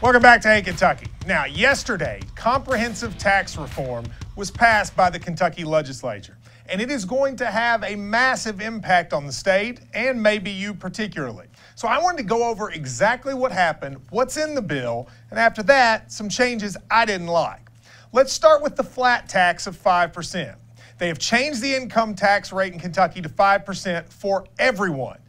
Welcome back to Hey Kentucky. Now, yesterday, comprehensive tax reform was passed by the Kentucky legislature, and it is going to have a massive impact on the state and maybe you particularly. So I wanted to go over exactly what happened, what's in the bill, and after that, some changes I didn't like. Let's start with the flat tax of 5%. They have changed the income tax rate in Kentucky to 5% for everyone.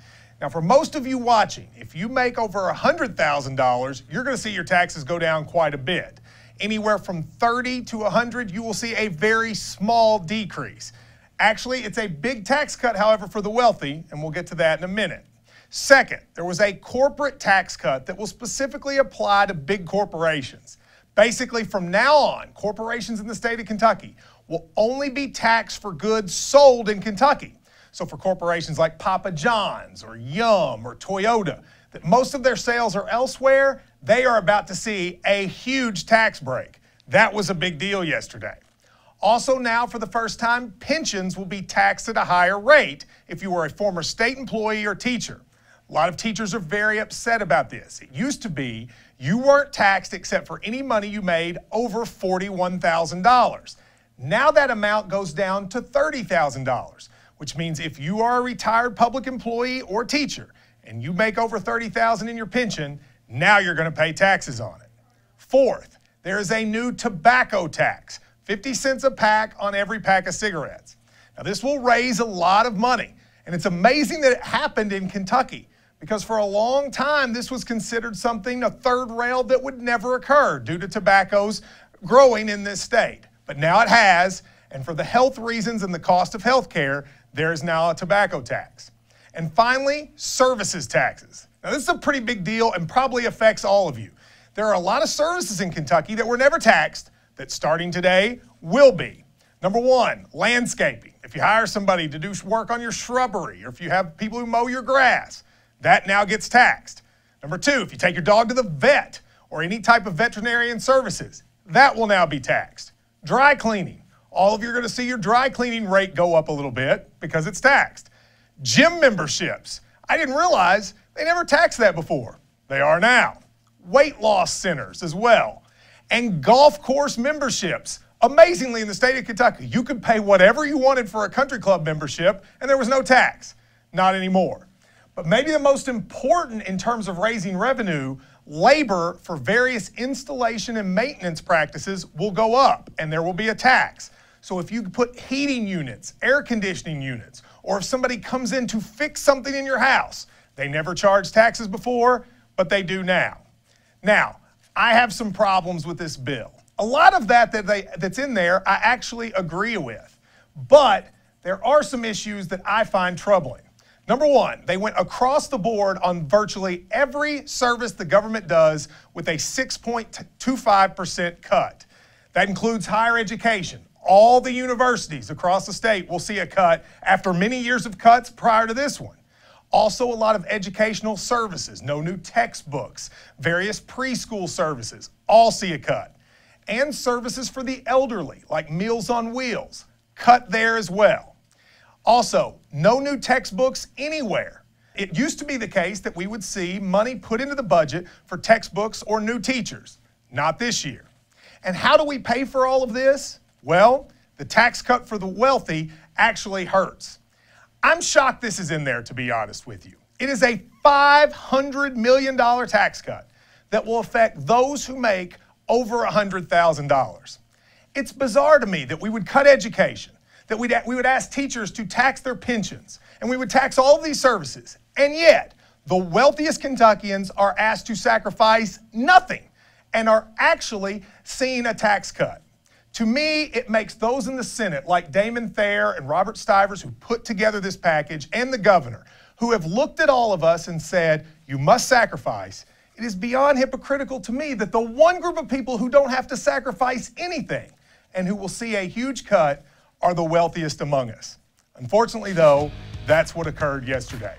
Now, for most of you watching, if you make over $100,000, you're going to see your taxes go down quite a bit. Anywhere from 30 to 100, you will see a very small decrease. Actually, it's a big tax cut, however, for the wealthy, and we'll get to that in a minute. Second, there was a corporate tax cut that will specifically apply to big corporations. Basically, from now on, corporations in the state of Kentucky will only be taxed for goods sold in Kentucky. So for corporations like Papa John's or Yum or Toyota, that most of their sales are elsewhere, they are about to see a huge tax break. That was a big deal yesterday. Also now, for the first time, pensions will be taxed at a higher rate if you were a former state employee or teacher. A lot of teachers are very upset about this. It used to be you weren't taxed except for any money you made over $41,000. Now that amount goes down to $30,000. Which means if you are a retired public employee or teacher and you make over $30,000 in your pension, now you're going to pay taxes on it. Fourth, there is a new tobacco tax, 50 cents a pack on every pack of cigarettes. Now this will raise a lot of money, and it's amazing that it happened in Kentucky because for a long time this was considered something, a third rail that would never occur due to tobacco's growing in this state. But now it has, and for the health reasons and the cost of health care, there is now a tobacco tax. And finally, services taxes. Now this is a pretty big deal and probably affects all of you. There are a lot of services in Kentucky that were never taxed that starting today will be. Number one, landscaping. If you hire somebody to do work on your shrubbery or if you have people who mow your grass, that now gets taxed. Number two, if you take your dog to the vet or any type of veterinarian services, that will now be taxed. Dry cleaning. All of you are going to see your dry cleaning rate go up a little bit because it's taxed. Gym memberships. I didn't realize they never taxed that before. They are now. Weight loss centers as well. And golf course memberships. Amazingly, in the state of Kentucky, you could pay whatever you wanted for a country club membership and there was no tax. Not anymore. But maybe the most important in terms of raising revenue, labor for various installation and maintenance practices will go up and there will be a tax. So if you put heating units, air conditioning units, or if somebody comes in to fix something in your house, they never charged taxes before, but they do now. Now, I have some problems with this bill. A lot of that's in there I actually agree with, but there are some issues that I find troubling. Number one, they went across the board on virtually every service the government does with a 6.25% cut. That includes higher education. All the universities across the state will see a cut after many years of cuts prior to this one. Also, a lot of educational services, no new textbooks, various preschool services, all see a cut. And services for the elderly, like Meals on Wheels, cut there as well. Also, no new textbooks anywhere. It used to be the case that we would see money put into the budget for textbooks or new teachers. Not this year. And how do we pay for all of this? Well, the tax cut for the wealthy actually hurts. I'm shocked this is in there, to be honest with you. It is a $500 million tax cut that will affect those who make over $100,000. It's bizarre to me that we would cut education, that we would ask teachers to tax their pensions, and we would tax all of these services, and yet the wealthiest Kentuckians are asked to sacrifice nothing and are actually seeing a tax cut. To me, it makes those in the Senate, like Damon Thayer and Robert Stivers, who put together this package, and the governor, who have looked at all of us and said, you must sacrifice. It is beyond hypocritical to me that the one group of people who don't have to sacrifice anything and who will see a huge cut are the wealthiest among us. Unfortunately, though, that's what occurred yesterday.